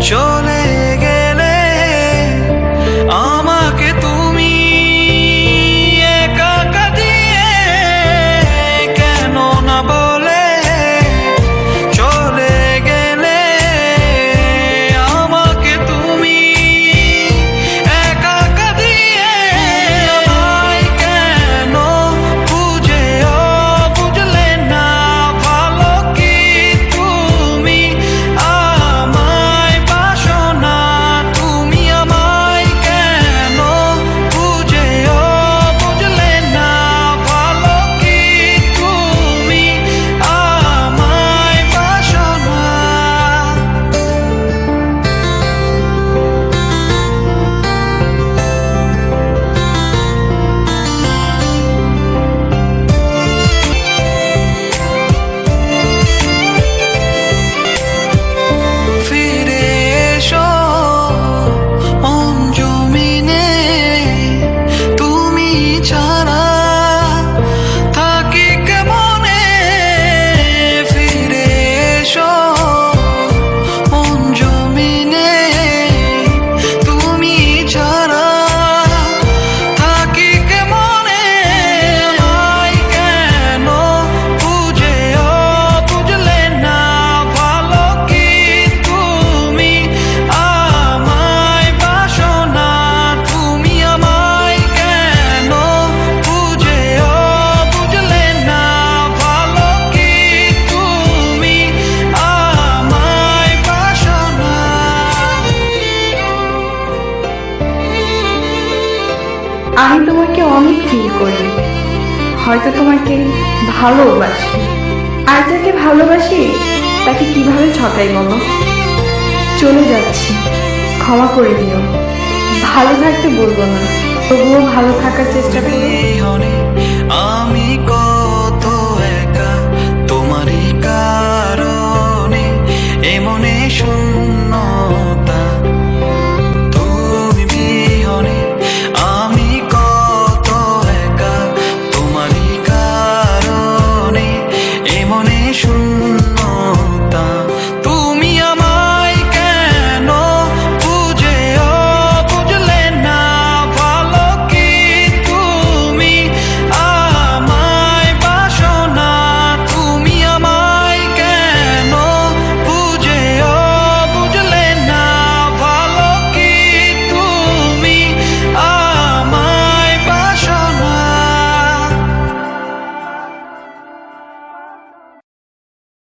চলে গেলে আমাকে তুমি একা একা দিয়ে কেন না বলে চলে গেলে আমাকে তুমি একা একা দিয়ে আমায় কেন বুঝেও বুঝলে না ভালো কি তুমি আমায় বাসো না তুমি আমায় কেন বুঝেও বুঝলে না ভালো কি তুমি আমায় বাসো না। ফিরে এসো মন জমিনে তুমি ছাড়া থাকি কেমনে ফিরে এসো মন জমিনে তুমি ছাড়া থাকি কেমনে আমায় কেন বুঝেও বুঝলে না ভালো কি তুমি আমায় বাসো না তুমি আমায় কেন বুঝেও বুঝলে না ভালো কি তুমি আমায় বাসো না। আমি তোমাকে অনেক ফিল করি, হয়তো তোমাকে ভালোবাসি। আর যাকে ভালোবাসি তাকে কিভাবে ঠকাই বলো? চলে যাচ্ছি, ক্ষমা করে দিও। ভালো থাকতে বলবো না, তবুও ভালো থাকার চেষ্টা করো।